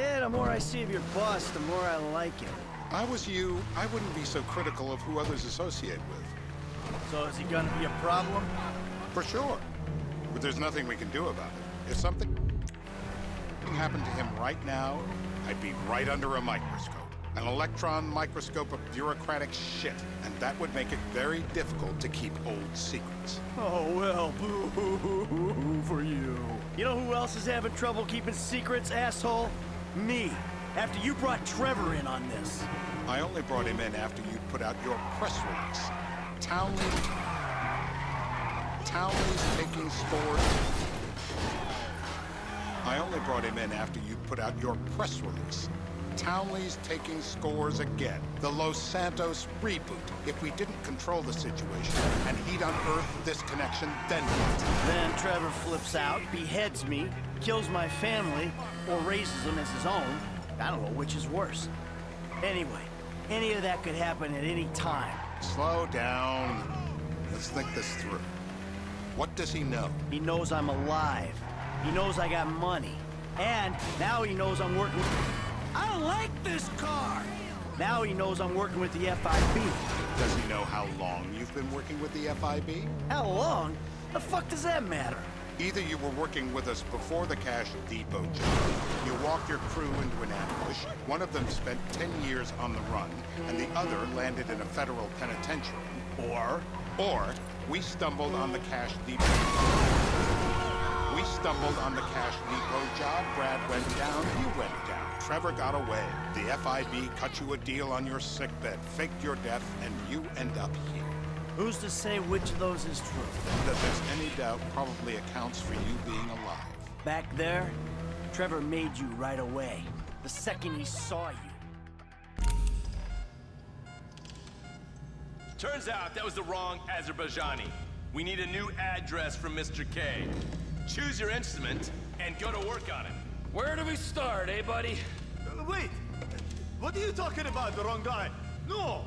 Yeah, the more I see of your boss, the more I like him. If I was you, I wouldn't be so critical of who others associate with. So is he gonna be a problem? For sure. But there's nothing we can do about it. If something happened to him right now, I'd be right under a microscope. An electron microscope of bureaucratic shit. And that would make it very difficult to keep old secrets. Oh, well, boo-hoo-hoo for you. You know who else is having trouble keeping secrets, asshole? Me. After you brought Trevor in on this. I only brought him in after you put out your press release. Townley's taking scores. I only brought him in after you put out your press release. Townley's taking scores again. The Los Santos reboot. If we didn't control the situation and he'd unearthed this connection, then what? Then Trevor flips out, beheads me, kills my family, or raises him as his own. I don't know which is worse. Anyway, any of that could happen at any time. Slow down. Let's think this through. What does he know? He knows I'm alive. He knows I got money. And now he knows I'm working... I don't like this car! Now he knows I'm working with the FIB. Does he know how long you've been working with the FIB? How long? The fuck does that matter? Either you were working with us before the Cash Depot job, you walked your crew into an ambush, one of them spent 10 years on the run, and the other landed in a federal penitentiary. Or we stumbled on the Cash Depot. We stumbled on the Cash Depot job, Brad went down, you went down. Trevor got away. The FIB cut you a deal on your sickbed, faked your death, and you end up here. Who's to say which of those is true? That there's any doubt probably accounts for you being alive. Back there, Trevor made you right away. The second he saw you. Turns out that was the wrong Azerbaijani. We need a new address from Mr. K. Choose your instrument and go to work on it. Where do we start, eh, buddy? Wait! What are you talking about, the wrong guy? No!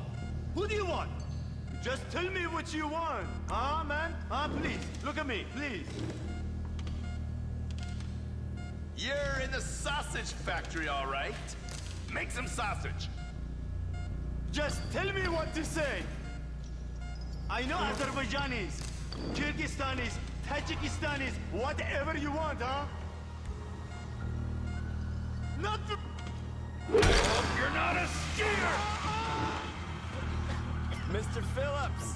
Who do you want? Just tell me what you want. Huh, man? Huh, please. Look at me, please. You're in the sausage factory, all right. Make some sausage. Just tell me what to say. I know Azerbaijanis, Kyrgyzstanis, Tajikistanis, whatever you want, huh? Not the... I hope you're not a skier! Mr. Phillips!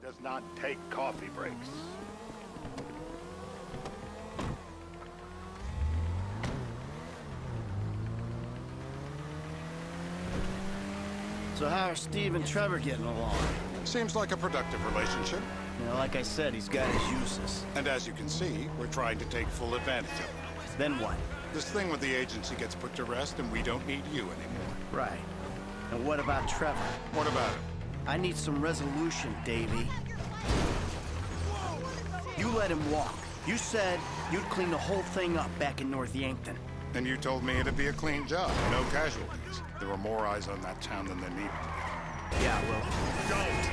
Does not take coffee breaks. So how are Steve and Trevor getting along? Seems like a productive relationship. You know, like I said, he's got his uses. And as you can see, we're trying to take full advantage of it. Then what? This thing with the agency gets put to rest and we don't need you anymore. Right. And what about Trevor? What about it? I need some resolution, Davey. You let him walk. You said you'd clean the whole thing up back in North Yankton. And you told me it'd be a clean job, no casualties. There were more eyes on that town than there needed to be. Yeah, well, don't.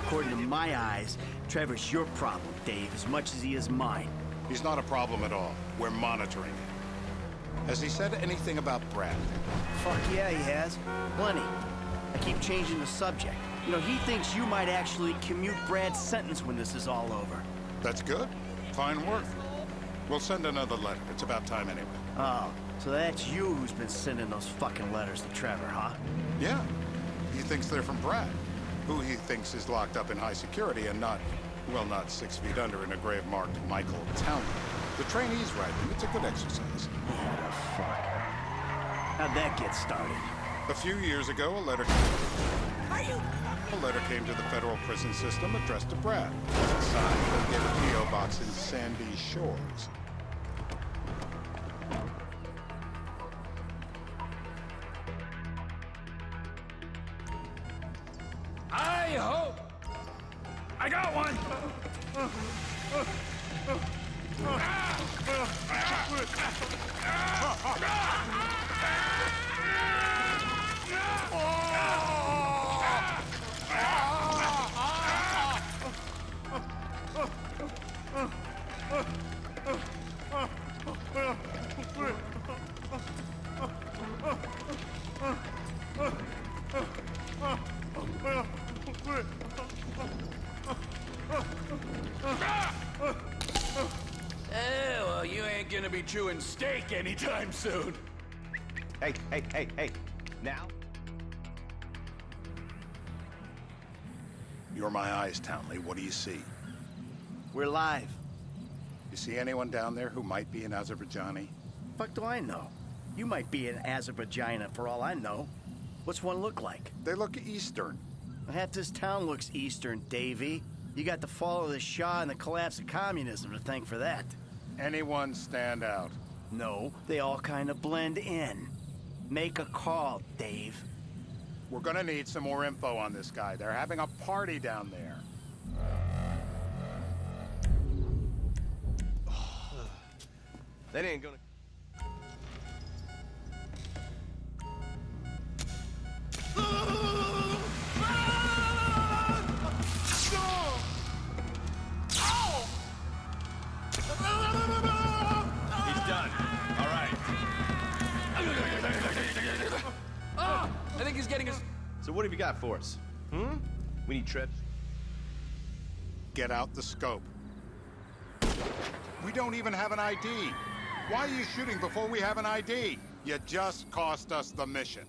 According to my eyes, Trevor's your problem, Dave, as much as he is mine. He's not a problem at all. We're monitoring him. Has he said anything about Brad? Fuck yeah, he has. Plenty. I keep changing the subject. You know, he thinks you might actually commute Brad's sentence when this is all over. That's good. Fine work. We'll send another letter. It's about time anyway. Oh, so that's you who's been sending those fucking letters to Trevor, huh? Yeah. He thinks they're from Brad, who he thinks is locked up in high security and not, well, not 6 feet under in a grave marked Michael Townley. The trainees write him. It's a good exercise. Fuck. How'd that get started? A few years ago, a letter came to the federal prison system addressed to Brad. It wasn't signed, but he gave a P.O. box in Sandy Shores. I hope! I got one! gonna be chewing steak anytime soon. Hey. Now? You're my eyes, Townley. What do you see? We're live. You see anyone down there who might be an Azerbaijani? Fuck do I know? You might be an Azerbaijan for all I know. What's one look like? They look Eastern. Half this town looks Eastern, Davy. You got the fall of the Shah and the collapse of communism to thank for that. Anyone stand out? No, they all kind of blend in. Make a call, Dave. We're gonna need some more info on this guy. They're having a party down there. That ain't gonna... He's done. All right. I think he's getting us. So what have you got for us? We need trips. Get out the scope. We don't even have an ID. Why are you shooting before we have an ID? You just cost us the mission.